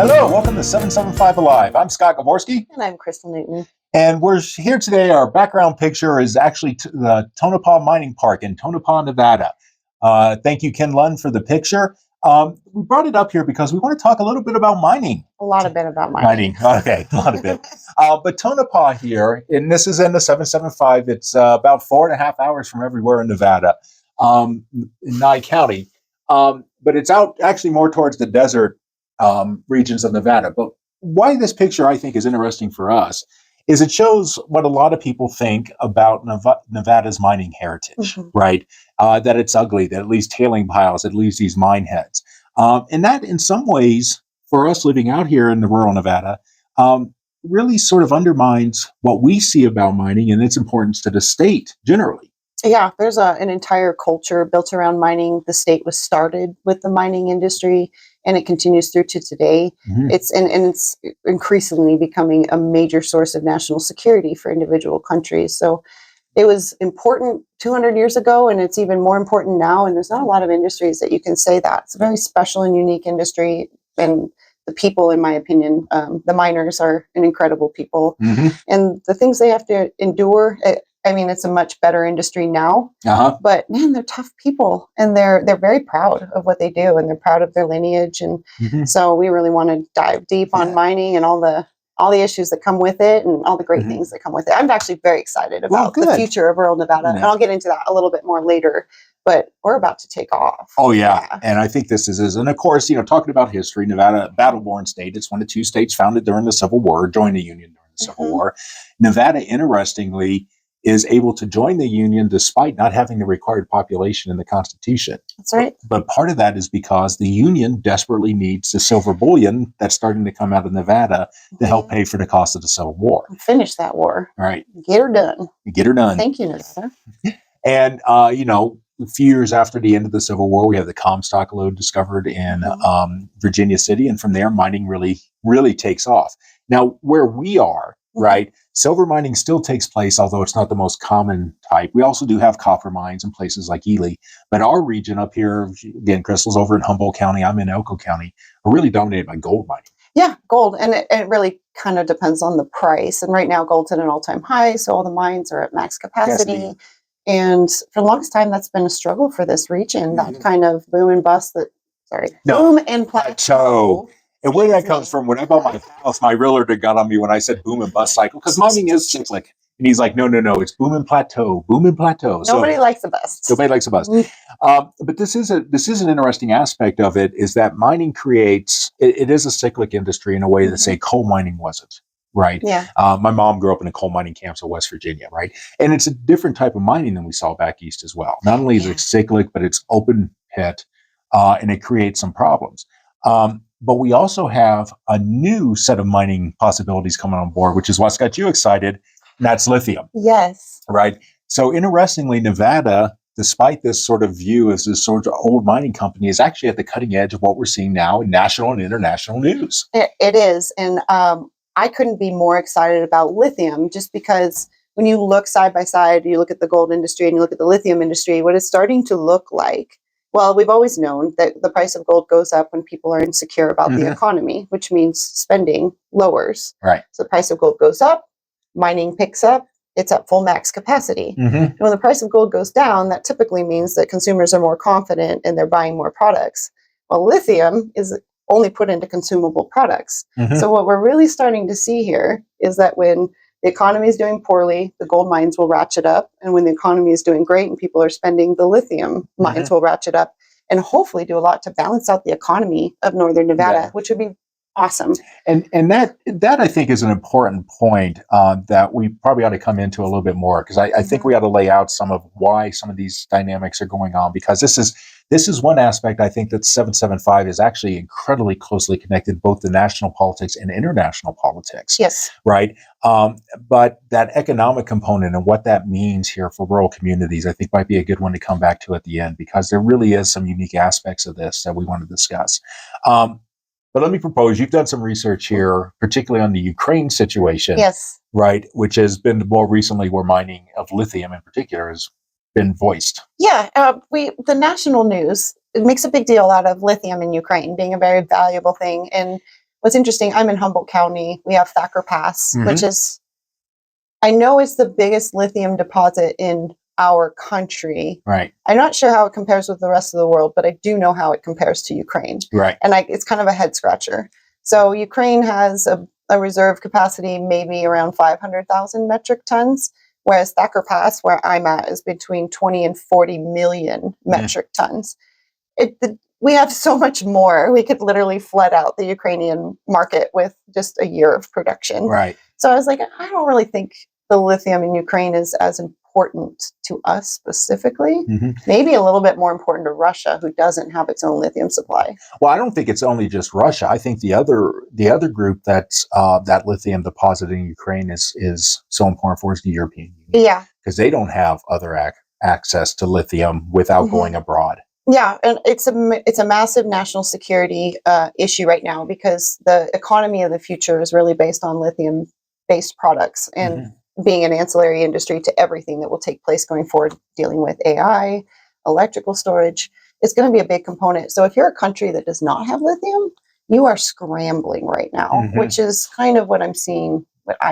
Hello, welcome to 775 Alive. I'm Scott Gavorski. And I'm Crystal Newton. And we're here today. Our background picture is actually the Tonopah Mining Park in Tonopah, Nevada. Thank you, Ken Lund, for the picture. We brought it up here because we want to talk a little bit about mining. A lot of bit about mining. Okay, a lot of bit. But Tonopah here, and this is in the 775, it's about 4.5 hours from everywhere in Nevada, in Nye County. But it's out actually more towards the desert regions of Nevada. But why this picture, I think, is interesting for us is it shows what a lot of people think about Nevada's mining heritage, right? That it's ugly, that it leaves tailing piles, it leaves these mine heads. And that, in some ways, for us living out here in the rural Nevada, really sort of undermines what we see about mining and its importance to the state generally. Yeah, there's an entire culture built around mining. The state was started with the mining industry, and it continues through to today. It's increasingly becoming a major source of national security for individual countries. So it was important 200 years ago, and it's even more important now. And there's not a lot of industries that you can say that. It's a very special and unique industry. And the people, in my opinion, the miners are an incredible people. And the things they have to endure, it's a much better industry now, but man, they're tough people, and they're very proud of what they do, and they're proud of their lineage. And so we really want to dive deep on mining and all the issues that come with it, and all the great things that come with it. I'm actually very excited about the future of rural Nevada, and I'll get into that a little bit more later. But we're about to take off. Oh, yeah. And I think this is, and of course, talking about history, Nevada, battle-born state. It's one of two states founded during the Civil War, joined the Union during the Civil War. Nevada, interestingly, is able to join the Union despite not having the required population in the Constitution. That's right. But part of that is because the Union desperately needs the silver bullion that's starting to come out of Nevada to help pay for the cost of the Civil War. Finish that war. Right. Get her done. Get her done. Thank you, Nevada. And, a few years after the end of the Civil War, we have the Comstock lode discovered in Virginia City. And from there, mining really, really takes off. Now, where we are, right, silver mining still takes place, although it's not the most common type. We also do have copper mines in places like Ely. But our region up here, again, Crystal's over in Humboldt County, I'm in Elko County, are really dominated by gold mining. Yeah, gold. And it really kind of depends on the price. And right now, gold's at an all-time high, so all the mines are at max capacity. And for the longest time, that's been a struggle for this region, that kind of boom and bust, boom and plateau. And where that comes from, when I bought my house, my realtor got on me when I said boom and bust cycle, because mining is cyclic. And he's like, no, it's boom and plateau, boom and plateau. Nobody likes a bust. Nobody likes a bust. But this is an interesting aspect of it, is that mining creates, it is a cyclic industry in a way that, say, coal mining wasn't. Right. Yeah. My mom grew up in the coal mining camps of West Virginia. Right. And it's a different type of mining than we saw back east as well. Not only is it cyclic, but it's open pit, and it creates some problems. But we also have a new set of mining possibilities coming on board, which is what's got you excited. And that's lithium. Yes. Right. So interestingly, Nevada, despite this sort of view as this sort of old mining company, is actually at the cutting edge of what we're seeing now in national and international news. It is. And I couldn't be more excited about lithium, just because when you look side by side, you look at the gold industry and you look at the lithium industry, what it's starting to look like. Well, we've always known that the price of gold goes up when people are insecure about the economy, which means spending lowers. Right. So the price of gold goes up, mining picks up, it's at full max capacity. And when the price of gold goes down, that typically means that consumers are more confident and they're buying more products. Well, lithium is only put into consumable products. So what we're really starting to see here is that when the economy is doing poorly, the gold mines will ratchet up. And when the economy is doing great and people are spending, the lithium mines will ratchet up and hopefully do a lot to balance out the economy of Northern Nevada, which would be awesome. And that I think is an important point that we probably ought to come into a little bit more, because I think we ought to lay out some of why some of these dynamics are going on, because this is one aspect I think that 775 is actually incredibly closely connected, both to national politics and international politics. Yes. Right. But that economic component and what that means here for rural communities, I think might be a good one to come back to at the end, because there really is some unique aspects of this that we want to discuss. But let me propose, you've done some research here, particularly on the Ukraine situation. Yes. Right, which has been more recently where mining of lithium in particular has been voiced. Yeah, the national news, it makes a big deal out of lithium in Ukraine being a very valuable thing. And what's interesting, I'm in Humboldt County. We have Thacker Pass, Mhm. which is, I know it's the biggest lithium deposit in our country. Right. I'm not sure how it compares with the rest of the world, but I do know how it compares to Ukraine. Right. And it's kind of a head scratcher. So Ukraine has a reserve capacity maybe around 500,000 metric tons, whereas Thacker Pass, where I'm at, is between 20 and 40 million metric tons. We have so much more. We could literally flood out the Ukrainian market with just a year of production. Right. So I was like, I don't really think the lithium in Ukraine is as important to us specifically. Mhm. Maybe a little bit more important to Russia, who doesn't have its own lithium supply. Well, I don't think it's only just Russia. I think the other group that's that lithium deposit in Ukraine is so important for is the European Union. Yeah. Because they don't have other access to lithium without going abroad. Yeah, and it's a massive national security issue right now, because the economy of the future is really based on lithium-based products and being an ancillary industry to everything that will take place going forward, dealing with AI, electrical storage. It's going to be a big component. So if you're a country that does not have lithium, you are scrambling right now, which is kind of what I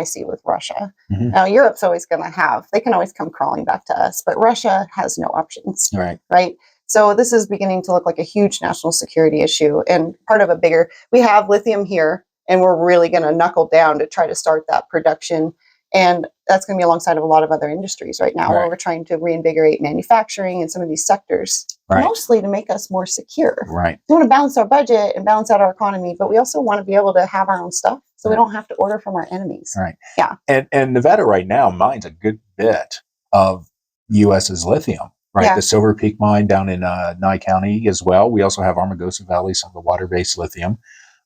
see with Russia. Now, Europe's always going to they can always come crawling back to us, but Russia has no options. Right? So this is beginning to look like a huge national security issue and part of a bigger, we have lithium here, and we're really going to knuckle down to try to start that production. And that's going to be alongside of a lot of other industries right now, where we're trying to reinvigorate manufacturing in some of these sectors, mostly to make us more secure. Right. We want to balance our budget and balance out our economy, but we also want to be able to have our own stuff, so we don't have to order from our enemies. Right. Yeah. And Nevada right now mines a good bit of U.S.'s lithium. Right, Yeah. the Silver Peak mine down in Nye County as well. We also have Armagosa Valley, some of the water-based lithium,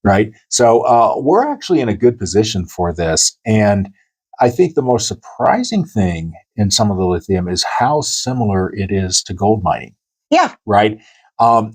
right? So we're actually in a good position for this. And I think the most surprising thing in some of the lithium is how similar it is to gold mining. Yeah. Right.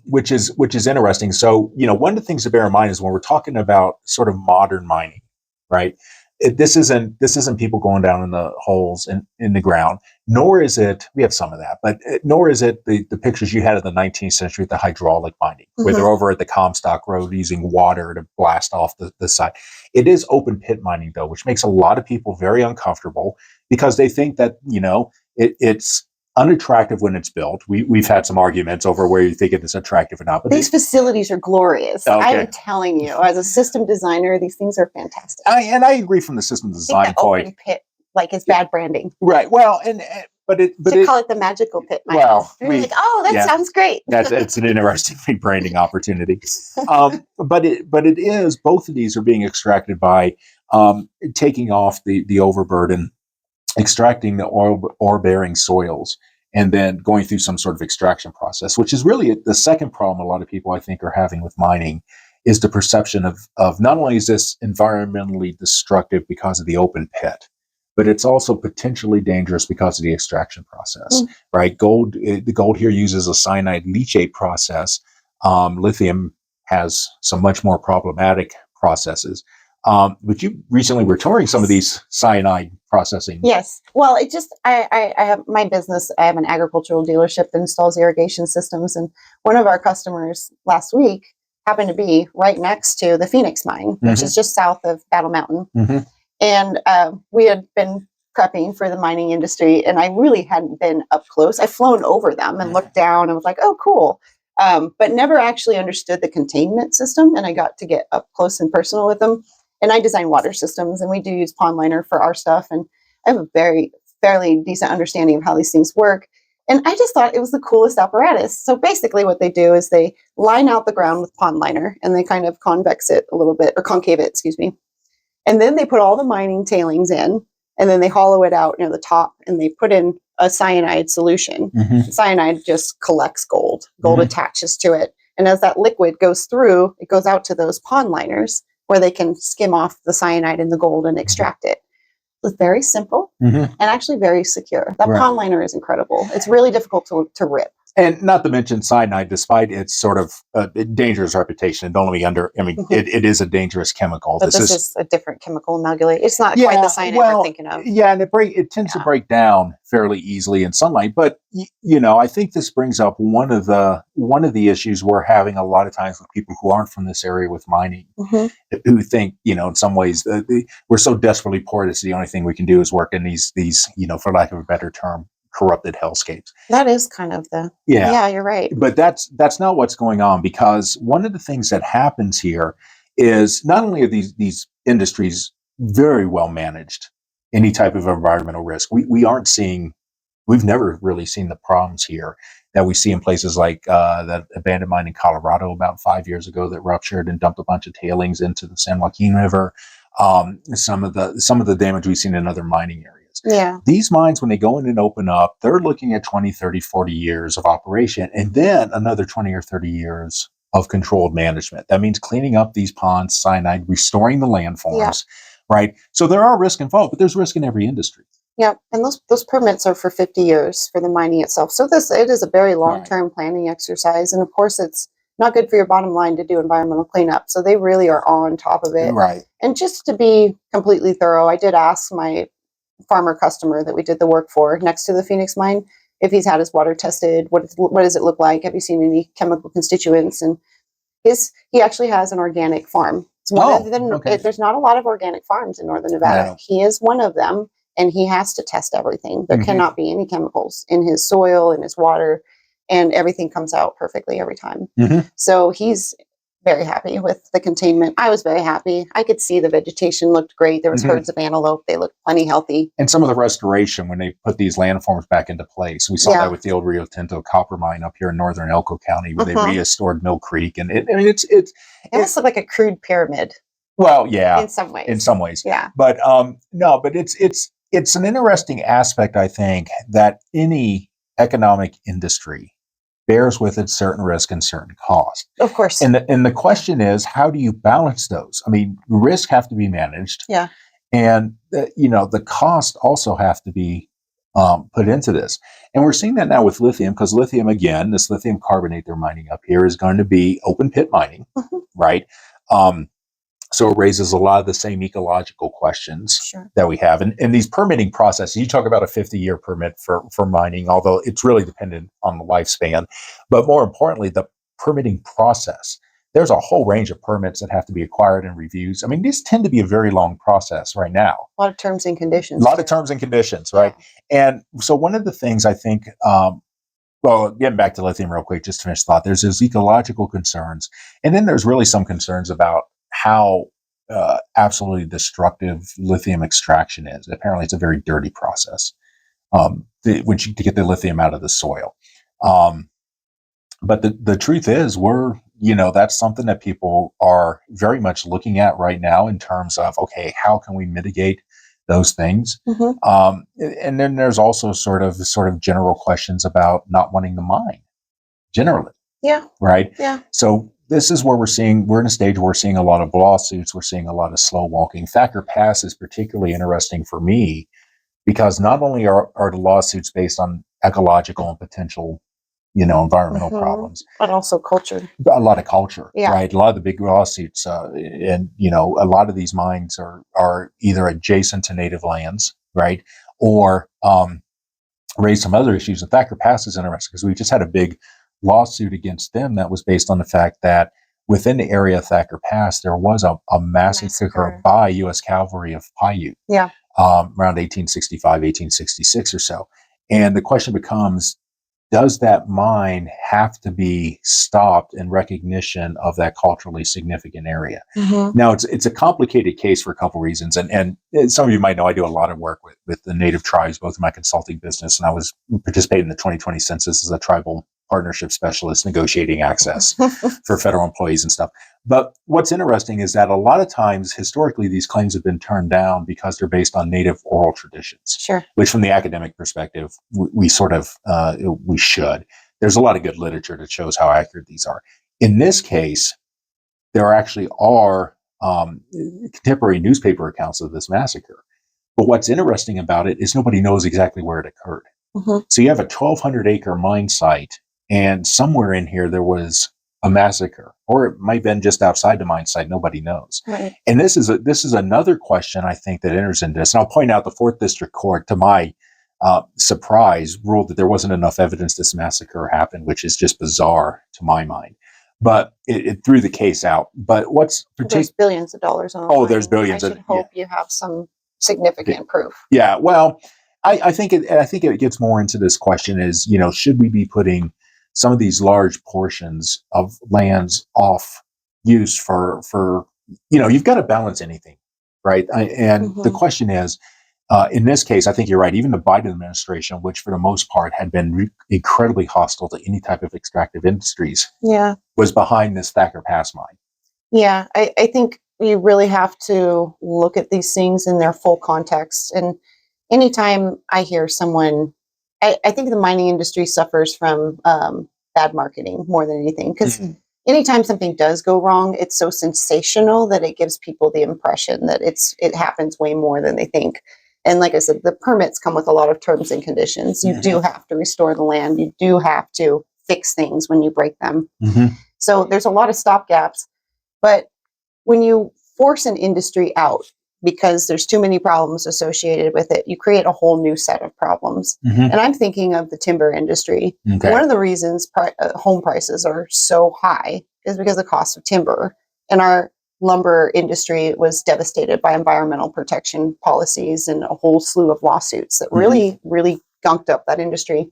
Which is interesting. So, one of the things to bear in mind is when we're talking about sort of modern mining, right? This isn't people going down in the holes in the ground, nor is it, we have some of that, but nor is it the pictures you had in the 19th century, the hydraulic mining, where they're over at the Comstock Road using water to blast off the side. It is open pit mining, though, which makes a lot of people very uncomfortable because they think that, it's unattractive when it's built. We've had some arguments over where you think it is attractive or not. But these facilities are glorious. Okay. I'm telling you, as a system designer, these things are fantastic. I agree from the system design point. Open pit, it's bad branding. Right. Well, call it the magical pit mine. Well, that sounds great. It's an interesting rebranding opportunity. But it is, both of these are being extracted by taking off the overburden, extracting the ore-bearing soils, and then going through some sort of extraction process, which is really the second problem a lot of people, I think, are having with mining, is the perception of not only is this environmentally destructive because of the open pit, but it's also potentially dangerous because of the extraction process, right? The gold here uses a cyanide leachate process. Lithium has some much more problematic processes. But you recently were touring some of these cyanide processing. Yes. Well, I have my business. I have an agricultural dealership that installs irrigation systems. And one of our customers last week happened to be right next to the Phoenix mine, which is just south of Battle Mountain. And we had been prepping for the mining industry, and I really hadn't been up close. I've flown over them and looked down and was like, oh, cool. But never actually understood the containment system. And I got to get up close and personal with them. And I design water systems, and we do use pond liner for our stuff. And I have a fairly decent understanding of how these things work. And I just thought it was the coolest apparatus. So basically what they do is they line out the ground with pond liner, and they kind of convex it a little bit, or concave it, excuse me. And then they put all the mining tailings in, and then they hollow it out near the top, and they put in a cyanide solution. Cyanide just collects gold. Gold attaches to it. And as that liquid goes through, it goes out to those pond liners, where they can skim off the cyanide and the gold and extract it. It's very simple and actually very secure. That pond liner is incredible. It's really difficult to rip. And not to mention cyanide, despite its sort of dangerous reputation, and don't let me it is a dangerous chemical. But this is a different chemical amalgate. It's not quite the cyanide we're thinking of. Yeah, and it tends to break down fairly easily in sunlight. But I think this brings up one of the issues we're having a lot of times with people who aren't from this area with mining, who think, in some ways we're so desperately poor. This is the only thing we can do is work in these, for lack of a better term, corrupted hellscapes. That is kind of yeah, you're right. But that's not what's going on, because one of the things that happens here is not only are these industries very well managed, any type of environmental risk, we've never really seen the problems here that we see in places like that abandoned mine in Colorado about 5 years ago that ruptured and dumped a bunch of tailings into the San Joaquin River. Some of the damage we've seen in other mining areas. Yeah. These mines, when they go in and open up, they're looking at 20, 30, 40 years of operation, and then another 20 or 30 years of controlled management. That means cleaning up these ponds, cyanide, restoring the landforms, right? So there are risks involved, but there's risk in every industry. Yeah, and those permits are for 50 years for the mining itself. So it is a very long-term planning exercise, and of course it's not good for your bottom line to do environmental cleanup. So they really are on top of it. Right. And just to be completely thorough, I did ask my farmer customer that we did the work for next to the Phoenix mine if he's had his water tested. What does it look like? Have you seen any chemical constituents? And he actually has an organic farm. There's not a lot of organic farms in northern Nevada. No. He is one of them, and he has to test everything. There cannot be any chemicals in his soil, in his water, and everything comes out perfectly every time. So he's very happy with the containment. I was very happy. I could see the vegetation looked great. There was herds of antelope. They looked plenty healthy. And some of the restoration, when they put these landforms back into place, we saw that with the old Rio Tinto copper mine up here in northern Elko County, where they restored Mill Creek. And it almost looked like a crude pyramid. Well, yeah, in some ways, yeah. But no, but it's an interesting aspect, I think, that any economic industry bears with it certain risk and certain cost. Of course. And the question is, how do you balance those? I mean, risk have to be managed. Yeah. And, the cost also have to be put into this. And we're seeing that now with lithium, because lithium, again, this lithium carbonate they're mining up here is going to be open pit mining, right? So it raises a lot of the same ecological questions that we have. And these permitting processes, you talk about a 50-year permit for mining, although it's really dependent on the lifespan. But more importantly, the permitting process. There's a whole range of permits that have to be acquired and reviews. I mean, these tend to be a very long process right now. A lot of terms and conditions. Right? Yeah. And so one of the things I think, well, getting back to lithium real quick, just to finish thought, there's those ecological concerns. And then there's really some concerns about how absolutely destructive lithium extraction is. Apparently, it's a very dirty process to get the lithium out of the soil. But the truth is, that's something that people are very much looking at right now in terms of, okay, how can we mitigate those things? And then there's also sort of general questions about not wanting to mine generally. Yeah. Right. Yeah. So this is where we're in a stage where we're seeing a lot of lawsuits. We're seeing a lot of slow walking. Thacker Pass is particularly interesting for me because not only are the lawsuits based on ecological and potential, environmental problems, but also culture. A lot of culture, right? A lot of the big lawsuits, and a lot of these mines are either adjacent to native lands, right, or raise some other issues. And Thacker Pass is interesting because we just had a big lawsuit against them that was based on the fact that within the area of Thacker Pass, there was a massacre by U.S. Cavalry of Paiute, around 1865, 1866 or so. And the question becomes, does that mine have to be stopped in recognition of that culturally significant area? Now, it's a complicated case for a couple reasons. And some of you might know I do a lot of work with the native tribes, both in my consulting business, and I was participating in the 2020 census as a tribal partnership specialist negotiating access for federal employees and stuff. But what's interesting is that a lot of times, historically, these claims have been turned down because they're based on native oral traditions. Sure. Which, from the academic perspective, we should. There's a lot of good literature that shows how accurate these are. In this case, there actually are contemporary newspaper accounts of this massacre. But what's interesting about it is nobody knows exactly where it occurred. So you have a 1,200-acre mine site and somewhere in here there was a massacre, or it might have been just outside the mine site. Nobody knows. Right. And this is another question I think that enters into this. And I'll point out the Fourth District Court, to my surprise, ruled that there wasn't enough evidence this massacre happened, which is just bizarre to my mind. But it threw the case out. But what's there's billions of dollars on the oh, line. there's billions. I should hope you have some significant proof. Yeah, well, I think it gets more into this question is, should we be putting some of these large portions of lands off use for you've got to balance anything, right? And the question is, in this case, I think you're right. Even the Biden administration, which for the most part had been incredibly hostile to any type of extractive industries, was behind this Thacker Pass mine. Yeah, I think you really have to look at these things in their full context. And anytime I hear someone, I think the mining industry suffers from bad marketing more than anything, because anytime something does go wrong, it's so sensational that it gives people the impression that it happens way more than they think. And like I said, the permits come with a lot of terms and conditions. You do have to restore the land. You do have to fix things when you break them. So there's a lot of stopgaps. But when you force an industry out because there's too many problems associated with it, you create a whole new set of problems. And I'm thinking of the timber industry. One of the reasons home prices are so high is because of the cost of timber. And our lumber industry was devastated by environmental protection policies and a whole slew of lawsuits that really, really gunked up that industry.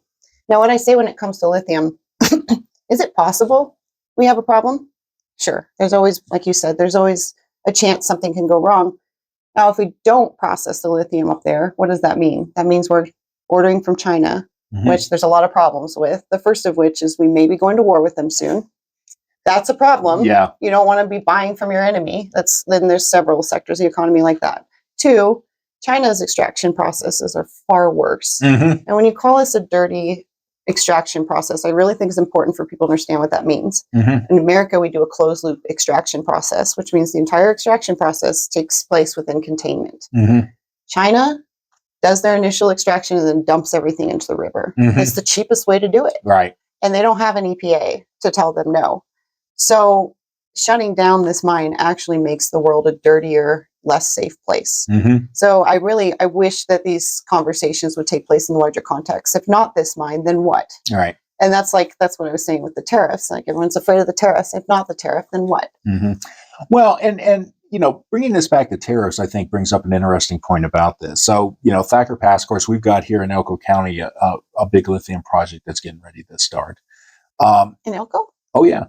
Now, what I say when it comes to lithium, is it possible we have a problem? Sure. There's always, like you said, there's always a chance something can go wrong. Now, if we don't process the lithium up there, what does that mean? That means we're ordering from China, which there's a lot of problems with. The first of which is we may be going to war with them soon. That's a problem. Yeah. You don't want to be buying from your enemy. Then there's several sectors of the economy like that. Two, China's extraction processes are far worse. And when you call this a dirty extraction process, I really think it's important for people to understand what that means. In America, we do a closed loop extraction process, which means the entire extraction process takes place within containment. China does their initial extraction and then dumps everything into the river. It's the cheapest way to do it. Right. And they don't have an EPA to tell them no. So shutting down this mine actually makes the world a dirtier, less safe place. So I wish that these conversations would take place in the larger context. If not this mine, then what? Right. And that's what I was saying with the tariffs. Like, everyone's afraid of the tariffs. If not the tariff, then what? Well, and bringing this back to tariffs, I think brings up an interesting point about this. So, Thacker Pass, of course, we've got here in Elko County a big lithium project that's getting ready to start. In Elko? Oh yeah,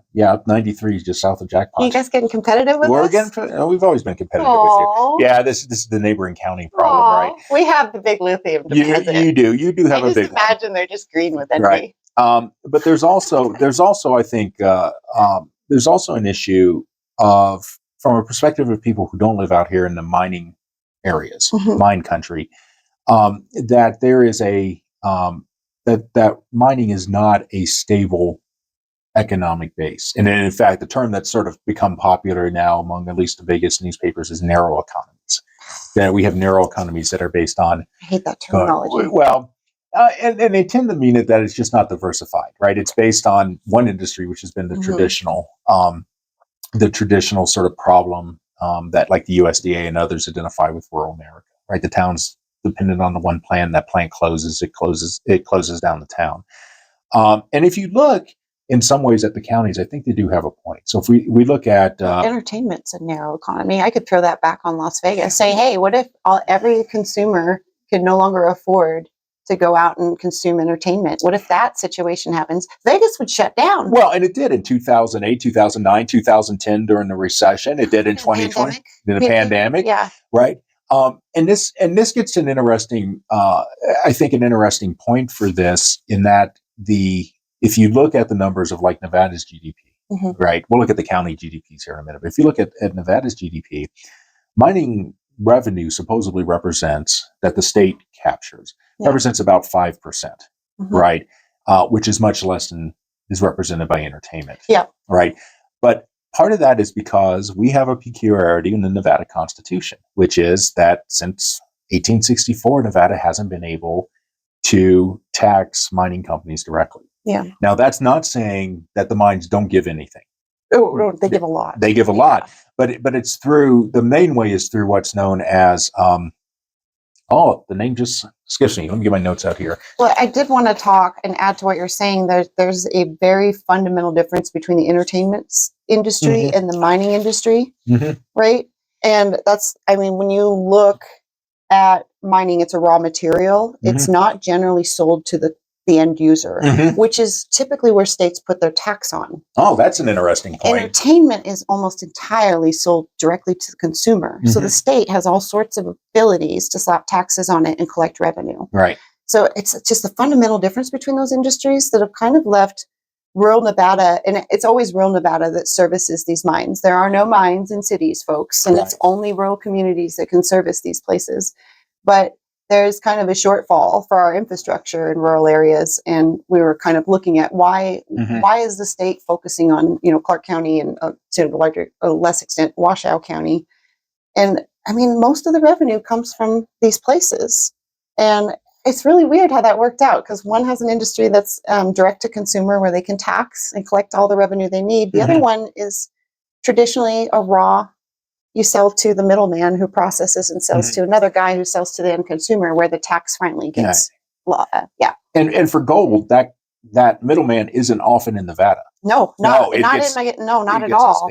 93 is just south of Jackpot. You guys getting competitive with us? We've always been competitive with you. Yeah, this is the neighboring county problem, right? We have the big lithium deposit. You do have a big one. Imagine they're just green with envy. Right. But there's also I think there's also an issue of, from a perspective of people who don't live out here in the mining areas, mine country, that there is that mining is not a stable economic base. And in fact, the term that's sort of become popular now among at least the biggest newspapers is narrow economies. That we have narrow economies that are based on. I hate that terminology. And they tend to mean that it's just not diversified, right? It's based on one industry, which has been the traditional sort of problem that, like the USDA and others, identify with rural America, right? The town's dependent on the one plant. That plant closes, it closes down the town. And if you look in some ways at the counties, I think they do have a point. So if we look at entertainment's a narrow economy, I could throw that back on Las Vegas. Say, hey, what if every consumer could no longer afford to go out and consume entertainment? What if that situation happens? Vegas would shut down. Well, and it did in 2008, 2009, 2010 during the recession. It did in 2020 in the pandemic. Yeah. Right. And this gets an interesting, I think, an interesting point for this, in that if you look at the numbers of like Nevada's GDP, right? We'll look at the county GDPs here in a minute. But if you look at Nevada's GDP, mining revenue supposedly represents, that the state captures, represents about 5%, right? Which is much less than is represented by entertainment. Yeah. Right. But part of that is because we have a peculiarity in the Nevada Constitution, which is that since 1864, Nevada hasn't been able to tax mining companies directly. Yeah. Now, that's not saying that the mines don't give anything. Oh, they give a lot. They give a lot, but it's through, the main way is through what's known as, the name just skips me. Let me get my notes out here. Well, I did want to talk and add to what you're saying. There's a very fundamental difference between the entertainment industry and the mining industry, right? And that's, I mean, when you look at mining, it's a raw material. It's not generally sold to the end user, which is typically where states put their tax on. Oh, that's an interesting point. Entertainment is almost entirely sold directly to the consumer. So the state has all sorts of abilities to slap taxes on it and collect revenue. Right. So it's just a fundamental difference between those industries that have kind of left rural Nevada, and it's always rural Nevada that services these mines. There are no mines in cities, folks, and it's only rural communities that can service these places. But there's kind of a shortfall for our infrastructure in rural areas, and we were kind of looking at why is the state focusing on, you know, Clark County and to a less extent Washoe County, and I mean most of the revenue comes from these places, and it's really weird how that worked out, because one has an industry that's direct to consumer where they can tax and collect all the revenue they need. The other one is traditionally a raw. You sell to the middleman who processes and sells to another guy who sells to the end consumer, where the tax finally gets. And for gold, that middleman isn't often in Nevada. Not at all.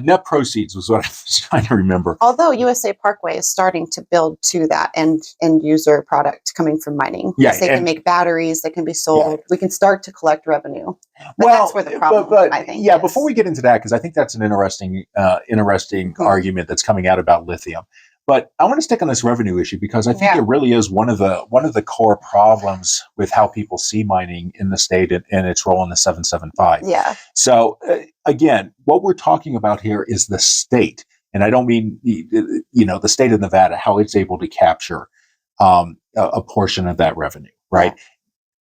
Net proceeds was what I was trying to remember. Although USA Parkway is starting to build to that end user product coming from mining. Yeah, they can make batteries that can be sold. Yeah. We can start to collect revenue. But that's where the problem, I think. Yeah, before we get into that, because I think that's an interesting argument that's coming out about lithium. But I want to stick on this revenue issue, because I think it really is one of the core problems with how people see mining in the state and its role in the 775. Yeah. So again, what we're talking about here is the state, and I don't mean the state of Nevada, how it's able to capture a portion of that revenue, right? Yeah.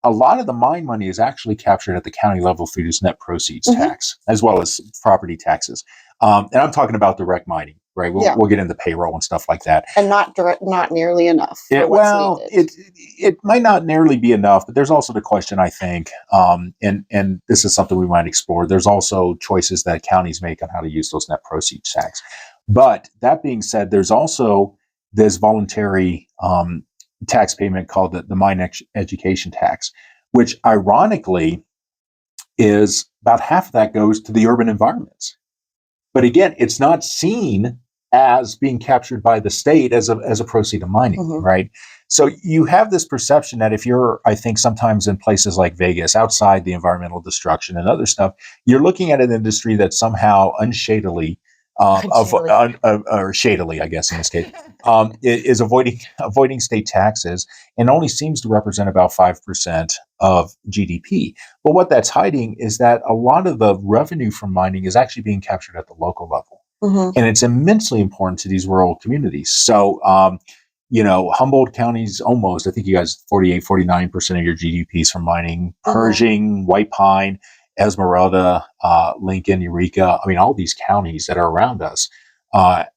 A lot of the mine money is actually captured at the county level through this net proceeds tax, as well as property taxes. And I'm talking about direct mining, right? We'll get into payroll and stuff like that. And not nearly enough. It might not nearly be enough, but there's also the question, I think, and this is something we might explore. There's also choices that counties make on how to use those net proceeds tax. But that being said, there's also this voluntary tax payment called the mine education tax, which ironically is about half of that goes to the urban environments. But again, it's not seen as being captured by the state as a proceed of mining, right? So you have this perception that if you're, I think sometimes in places like Vegas, outside the environmental destruction and other stuff, you're looking at an industry that somehow unshadily, or shadily, I guess in this case, is avoiding state taxes, and only seems to represent about 5% of GDP. But what that's hiding is that a lot of the revenue from mining is actually being captured at the local level. And it's immensely important to these rural communities. So, Humboldt County's almost, I think you guys, 48-49% of your GDP is from mining. Pershing, White Pine, Esmeralda, Lincoln, Eureka. I mean, all these counties that are around us.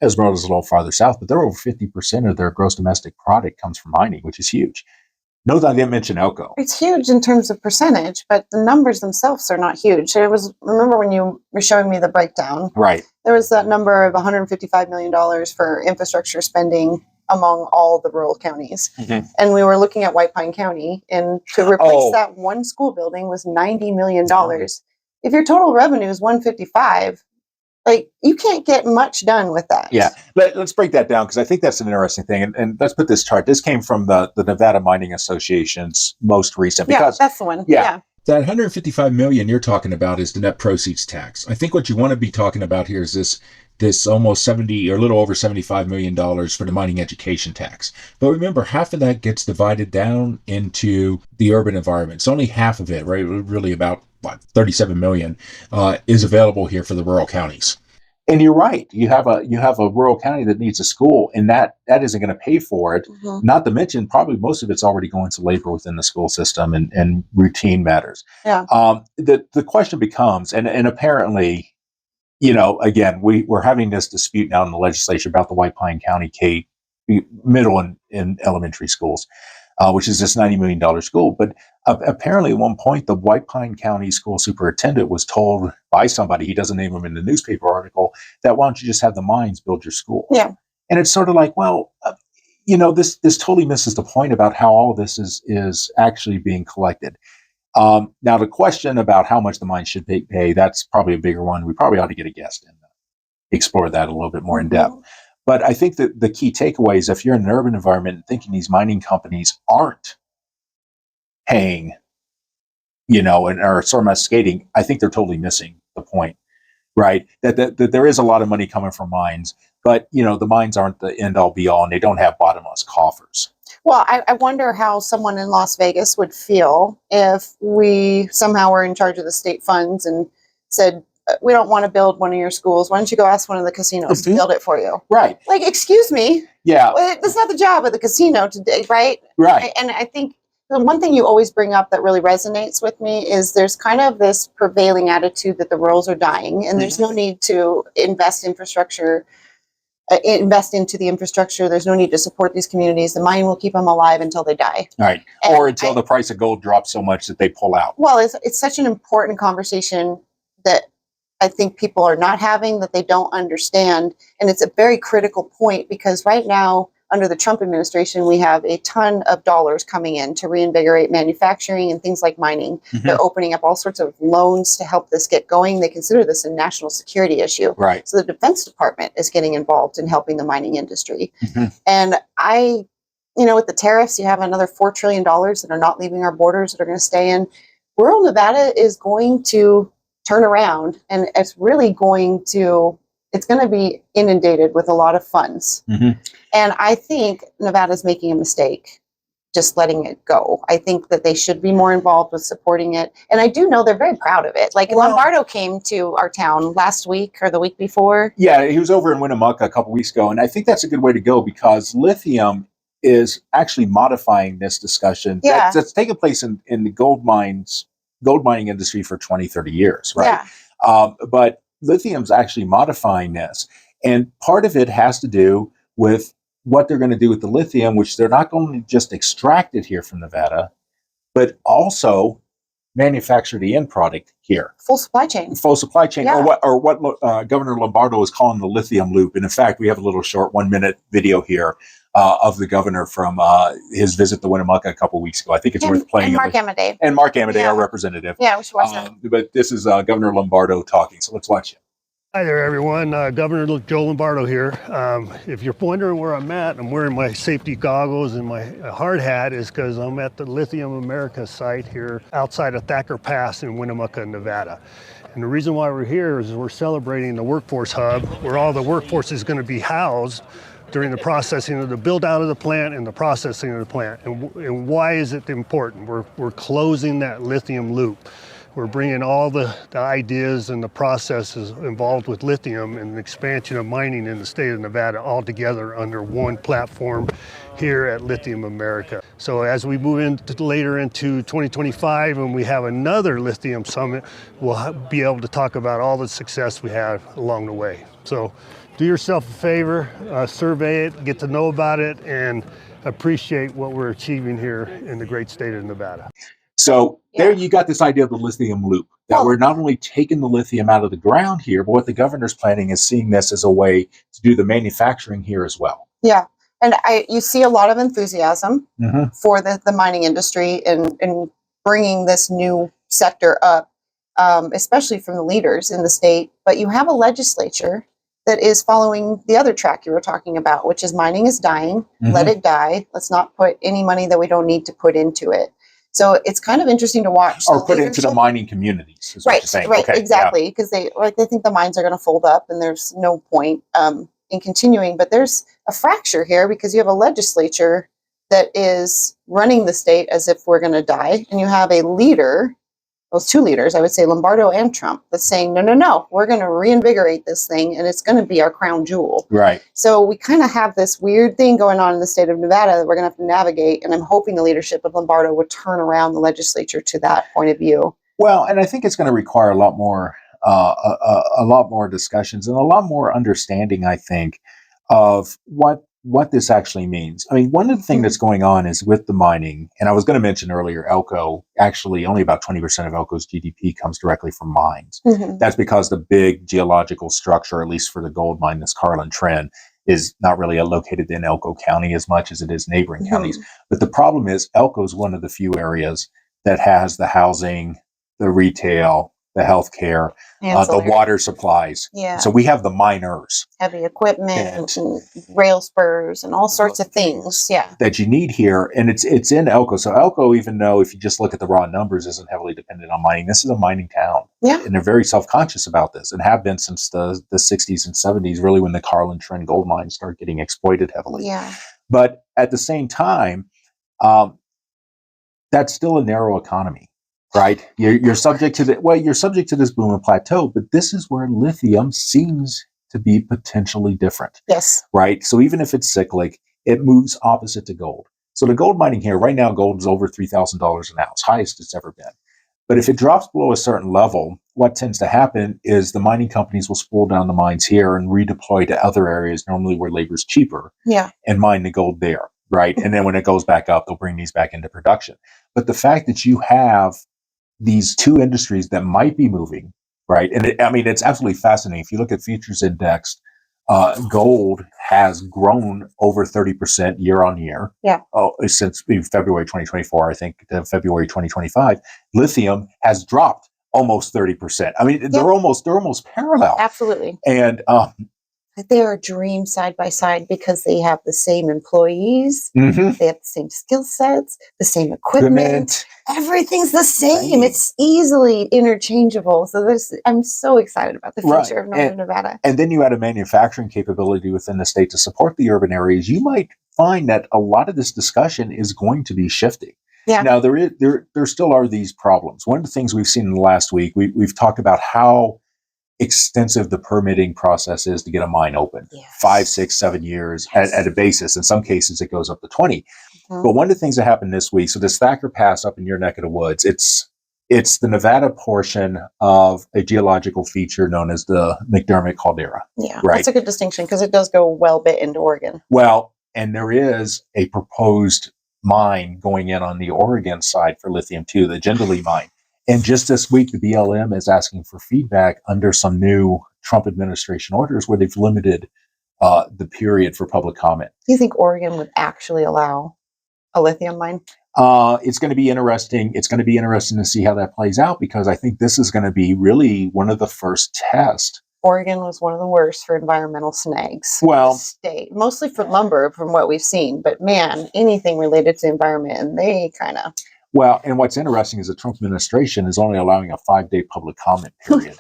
Esmeralda's a little farther south, but they're over 50% of their gross domestic product comes from mining, which is huge. No, I didn't mention Elko. It's huge in terms of percentage, but the numbers themselves are not huge. Remember when you were showing me the breakdown? Right. There was that number of $155 million for infrastructure spending among all the rural counties. And we were looking at White Pine County, and to replace that one school building was $90 million. If your total revenue is $155, like, you can't get much done with that. Yeah, let's break that down, because I think that's an interesting thing. And let's put this chart. This came from the Nevada Mining Association's most recent. Because, that's the one. Yeah. That $155 million you're talking about is the net proceeds tax. I think what you want to be talking about here is this almost 70 or a little over $75 million for the mining education tax. But remember, half of that gets divided down into the urban environments. Only half of it, right? Really about 37 million is available here for the rural counties. And you're right. You have a rural county that needs a school, and that isn't going to pay for it. Not to mention, probably most of it's already going to labor within the school system and routine matters. Yeah. The question becomes, and apparently, again, we're having this dispute now in the legislature about the White Pine County middle and elementary schools. which is this $90 million school. But apparently at one point, the White Pine County school superintendent was told by somebody, he doesn't name him in the newspaper article, that why don't you just have the mines build your school? Yeah. And it's sort of like, well, this totally misses the point about how all of this is actually being collected. Now, the question about how much the mines should pay, that's probably a bigger one. We probably ought to get a guest and explore that a little bit more in depth. But I think that the key takeaway is if you're in an urban environment and thinking these mining companies aren't paying, and are sort of skating, I think they're totally missing the point, right? That there is a lot of money coming from mines, but, the mines aren't the end all be all, and they don't have bottomless coffers. Well, I wonder how someone in Las Vegas would feel if we somehow were in charge of the state funds and said, we don't want to build one of your schools. Why don't you go ask one of the casinos to build it for you? Right. Like, excuse me. Yeah. That's not the job of the casino today, right? Right. And I think the one thing you always bring up that really resonates with me is there's kind of this prevailing attitude that the rurals are dying and there's no need to invest into the infrastructure. There's no need to support these communities. The mine will keep them alive until they die. Right. Or until the price of gold drops so much that they pull out. Well, it's such an important conversation that I think people are not having, that they don't understand. And it's a very critical point because right now, under the Trump administration, we have a ton of dollars coming in to reinvigorate manufacturing and things like mining. They're opening up all sorts of loans to help this get going. They consider this a national security issue. Right. So the Defense Department is getting involved in helping the mining industry. And with the tariffs, you have another $4 trillion that are not leaving our borders that are going to stay in. Rural Nevada is going to turn around and it's going to be inundated with a lot of funds. And I think Nevada's making a mistake just letting it go. I think that they should be more involved with supporting it. And I do know they're very proud of it. Like Lombardo came to our town last week or the week before. Yeah, he was over in Winnemucca a couple weeks ago. And I think that's a good way to go because lithium is actually modifying this discussion that's taken place in the gold mining industry for 20, 30 years, right? Yeah. But lithium's actually modifying this. And part of it has to do with what they're going to do with the lithium, which they're not going to just extract it here from Nevada, but also manufacture the end product here. Full supply chain. Yeah. Or what Governor Lombardo is calling the Lithium Loop. And in fact, we have a little short 1-minute video here of the governor from his visit to Winnemucca a couple weeks ago. I think it's worth playing. And Mark Amadei. Our representative. Yeah, we should watch that. But this is Governor Lombardo talking, so let's watch it. Hi there, everyone. Governor Joe Lombardo here. If you're wondering where I'm at, I'm wearing my safety goggles and my hard hat is because I'm at the Lithium America site here outside of Thacker Pass in Winnemucca, Nevada. And the reason why we're here is we're celebrating the workforce hub where all the workforce is going to be housed during the processing of the build out of the plant and the processing of the plant. And why is it important? We're closing that lithium loop. We're bringing all the ideas and the processes involved with lithium and the expansion of mining in the state of Nevada all together under one platform here at Lithium America. So as we move later into 2025 and we have another lithium summit, we'll be able to talk about all the success we have along the way. So do yourself a favor, survey it, get to know about it, and appreciate what we're achieving here in the great state of Nevada. So there you got this idea of the lithium loop, that we're not only taking the lithium out of the ground here, but what the governor's planning is seeing this as a way to do the manufacturing here as well. Yeah. And you see a lot of enthusiasm for the mining industry in bringing this new sector up, especially from the leaders in the state. But you have a legislature that is following the other track you were talking about, which is mining is dying. Let it die. Let's not put any money that we don't need to put into it. So it's kind of interesting to watch. Or put into the mining communities, is what you're saying. Right, okay, exactly. Because they think the mines are going to fold up and there's no point in continuing. But there's a fracture here because you have a legislature that is running the state as if we're going to die. And you have a leader, those two leaders, I would say Lombardo and Trump, that's saying, no, we're going to reinvigorate this thing and it's going to be our crown jewel. Right. So we kind of have this weird thing going on in the state of Nevada that we're going to have to navigate. And I'm hoping the leadership of Lombardo would turn around the legislature to that point of view. Well, and I think it's going to require a lot more discussions and a lot more understanding, I think, of what what this actually means. I mean, one of the things that's going on is with the mining, and I was going to mention earlier, Elko, actually only about 20% of Elko's GDP comes directly from mines. Mhm. That's because the big geological structure, at least for the gold mine, this Carlin Trend, is not really located in Elko County as much as it is neighboring counties. But the problem is Elko is one of the few areas that has the housing, the retail, the healthcare, the Ancillary. water supplies. Yeah. So we have the miners Heavy equipment And- and rail spurs and all sorts of things. Yeah. that you need here, and it's in Elko. So Elko, even though if you just look at the raw numbers, isn't heavily dependent on mining. This is a mining town, Yeah. and they're very self-conscious about this, and have been since the 60s and 70s, really when the Carlin Trend gold mines start getting exploited heavily. Yeah. But at the same time, that's still a narrow economy, right? You're subject to you're subject to this boom and plateau, but this is where lithium seems to be potentially different, Yes. right? So even if it's cyclic, it moves opposite to gold. So the gold mining here, right now, gold is over $3,000 an ounce, highest it's ever been. But if it drops below a certain level, what tends to happen is the mining companies will spool down the mines here and redeploy to other areas, normally where labor's cheaper, Yeah. and mine the gold there, right? And then when it goes back up, they'll bring these back into production. But the fact that you have these two industries that might be moving, right? And it's absolutely fascinating. If you look at futures index, gold has grown over 30% year on year. Yeah. Since February 2024, I think, to February 2025. Lithium has dropped almost 30%. I mean, they're almost parallel. Absolutely. And They are a dream side by side because they have the same employees, they have the same skill sets, the same equipment. Everything's the same. It's easily interchangeable. So I'm so excited about the future of Northern Nevada. And then you add a manufacturing capability within the state to support the urban areas. You might find that a lot of this discussion is going to be shifting. Yeah. Now, there still are these problems. One of the things we've seen in the last week, we've talked about how extensive the permitting process is to get a mine open. Yes. 5, 6, 7 years at a basis. In some cases, it goes up to 20. Mm-hmm. But one of the things that happened this week, so this Thacker Pass up in your neck of the woods, it's the Nevada portion of a geological feature known as the McDermott Caldera. Yeah, right? That's a good distinction because it does go well bit into Oregon. Well, and there is a proposed mine going in on the Oregon side for lithium too, the Jindalee mine. And just this week, the BLM is asking for feedback under some new Trump administration orders where they've limited the period for public comment. Do you think Oregon would actually allow a lithium mine? It's going to be interesting. It's going to be interesting to see how that plays out because I think this is going to be really one of the first tests. Oregon was one of the worst for environmental snags. Well, state, mostly for lumber from what we've seen, but man, anything related to environment, and they kind of. Well, and what's interesting is the Trump administration is only allowing a 5-day public comment period,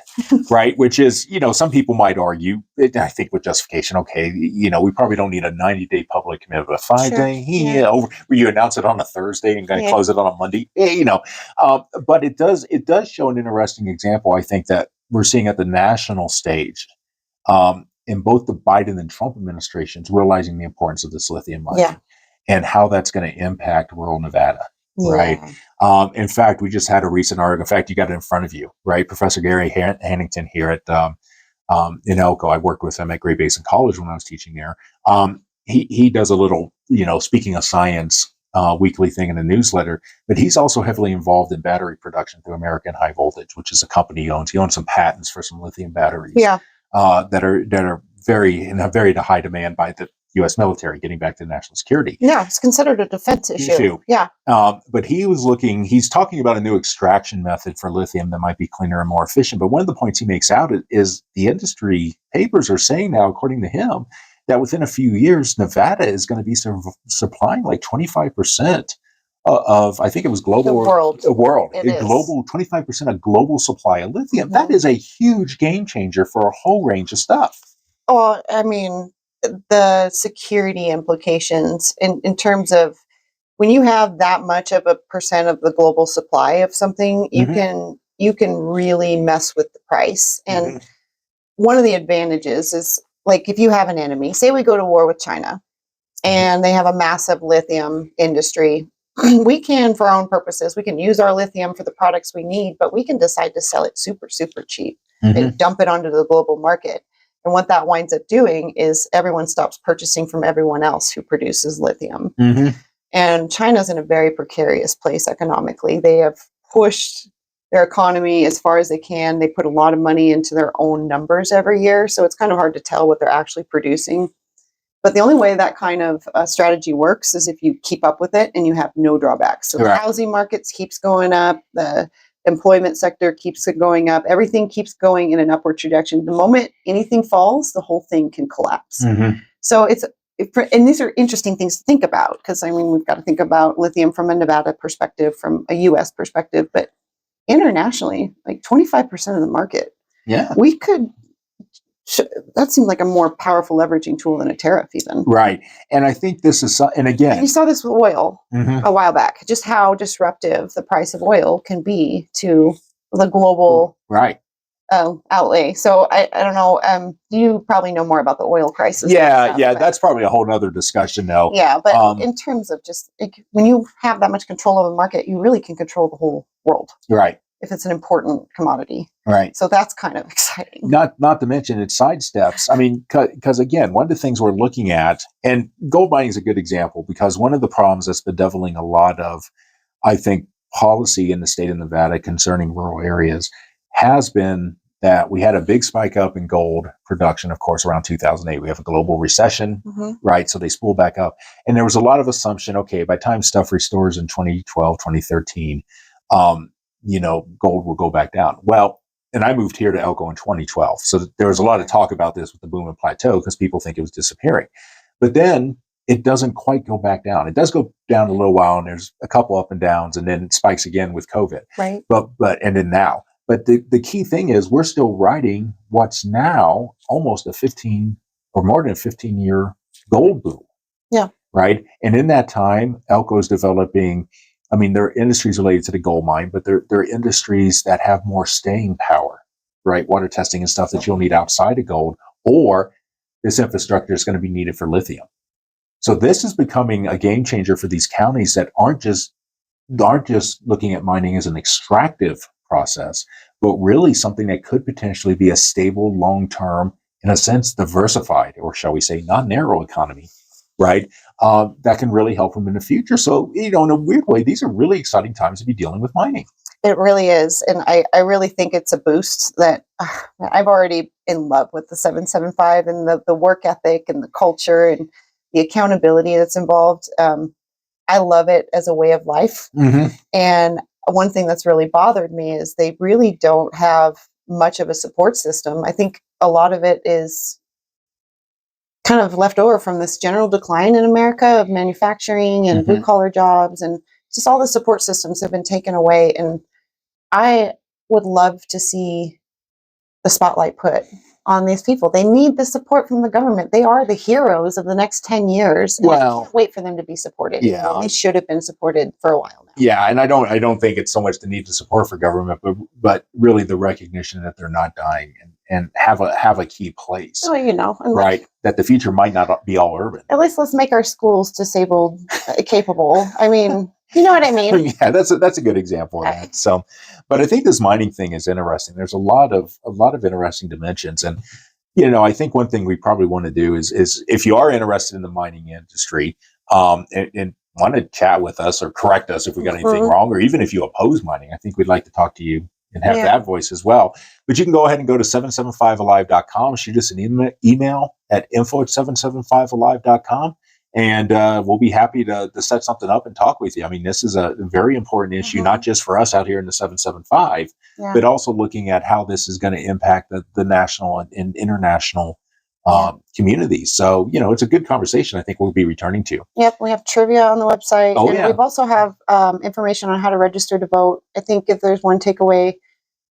right? Which is, some people might argue, I think with justification, okay, we probably don't need a 90-day public commitment, but 5-day, where you announce it on a Thursday and going to close it on a Monday, but it does show an interesting example, I think, that we're seeing at the national stage in both the Biden and Trump administrations realizing the importance of this lithium mining and how that's going to impact rural Nevada. Right. In fact, we just had a recent article. In fact, you got it in front of you, right? Professor Gary Hannington here at in Elko. I worked with him at Great Basin College when I was teaching there. He does a little, speaking of science, weekly thing in the newsletter, but he's also heavily involved in battery production through American High Voltage, which is a company he owns. He owns some patents for some lithium batteries that are very high demand by the U.S. military, getting back to national security. Yeah, it's considered a defense issue. Yeah. But he's talking about a new extraction method for lithium that might be cleaner and more efficient. But one of the points he makes out is the industry papers are saying now, according to him, that within a few years, Nevada is going to be supplying like 25% of, I think it was global. The world. Global, 25% of global supply of lithium. Mm-hmm. That is a huge game changer for a whole range of stuff. Oh, I mean, the security implications in terms of when you have that much of a percent of the global supply of something, you can really mess with the price. And one of the advantages is, like, if you have an enemy, say we go to war with China and they have a massive lithium industry, we can, for our own purposes, we can use our lithium for the products we need, but we can decide to sell it super, super cheap and dump it onto the global market. And what that winds up doing is everyone stops purchasing from everyone else who produces lithium. And China's in a very precarious place economically. They have pushed their economy as far as they can. They put a lot of money into their own numbers every year. So it's kind of hard to tell what they're actually producing. But the only way that kind of strategy works is if you keep up with it and you have no drawbacks. So the housing markets keeps going up, the employment sector keeps going up, everything keeps going in an upward trajectory. The moment anything falls, the whole thing can collapse. So and these are interesting things to think about, because I mean, we've got to think about lithium from a Nevada perspective, from a US perspective, but internationally, like 25% of the market. Yeah. We could, that seemed like a more powerful leveraging tool than a tariff even. Right. And I think this is, and again, and you saw this with oil a while back, just how disruptive the price of oil can be to the global outlay. So I don't know. You probably know more about the oil crisis. Yeah. That's probably a whole nother discussion though. Yeah. But in terms of just when you have that much control of a market, you really can control the whole world. Right. If it's an important commodity. Right. So that's kind of exciting. Not to mention it sidesteps. I mean, because again, one of the things we're looking at, and gold mining is a good example, because one of the problems that's bedeviling a lot of, I think, policy in the state of Nevada concerning rural areas has been that we had a big spike up in gold production, of course, around 2008. We have a global recession, right? So they spool back up. And there was a lot of assumption, okay, by the time stuff restores in 2012, 2013, gold will go back down. Well, and I moved here to Elko in 2012. So there was a lot of talk about this with the boom and plateau because people think it was disappearing. But then it doesn't quite go back down. It does go down a little while, and there's a couple up and downs, and then it spikes again with COVID. Right. But and then now. But the key thing is we're still riding what's now almost a 15 or more than a 15-year gold boom. Yeah. Right. And in that time, Elko is developing, I mean, there are industries related to the gold mine, but there are industries that have more staying power, right? Water testing and stuff that you'll need outside of gold, or this infrastructure is going to be needed for lithium. So this is becoming a game changer for these counties that aren't just looking at mining as an extractive process, but really something that could potentially be a stable, long-term, in a sense, diversified, or shall we say, non-narrow economy, right? That can really help them in the future. So, in a weird way, these are really exciting times to be dealing with mining. It really is. And I really think it's a boost that I'm already in love with the 775 and the work ethic and the culture and the accountability that's involved. I love it as a way of life. And one thing that's really bothered me is they really don't have much of a support system. I think a lot of it is kind of left over from this general decline in America of manufacturing and blue collar jobs, and just all the support systems have been taken away. And I would love to see the spotlight put on these people. They need the support from the government. They are the heroes of the next 10 years. And I can't wait for them to be supported. Yeah. They should have been supported for a while now. Yeah, and I don't think it's so much the need to support for government, but really the recognition that they're not dying and have a key place. Oh, right? That the future might not be all urban. At least let's make our schools disabled capable. I mean, you know what I mean? Yeah, that's a good example of that. So, but I think this mining thing is interesting. There's a lot of interesting dimensions, and I think one thing we probably want to do is if you are interested in the mining industry, and want to chat with us or correct us if we got anything wrong, or even if you oppose mining, I think we'd like to talk to you and have that voice as well. But you can go ahead and go to 775alive.com, shoot us an email at info@775alive.com, and we'll be happy to set something up and talk with you. I mean, this is a very important issue, not just for us out here in the 775, but also looking at how this is going to impact the national and international communities. So, it's a good conversation I think we'll be returning to. Yep, we have trivia on the website. Oh, and we've also have information on how to register to vote. I think if there's one takeaway,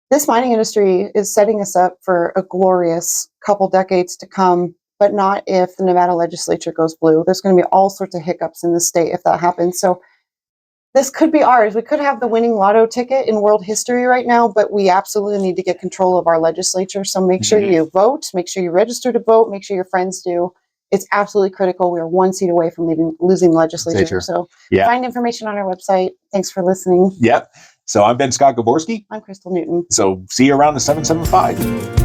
this mining industry is setting us up for a glorious couple decades to come, but not if the Nevada legislature goes blue. There's going to be all sorts of hiccups in the state if that happens. So this could be ours. We could have the winning lotto ticket in world history right now, but we absolutely need to get control of our legislature. So make sure you vote, make sure you register to vote, make sure your friends do. It's absolutely critical. We are one seat away from losing legislature. So find information on our website. Thanks for listening. Yep. So I'm Ben Scott Gaborski. I'm Crystal Newton. So see you around the 775.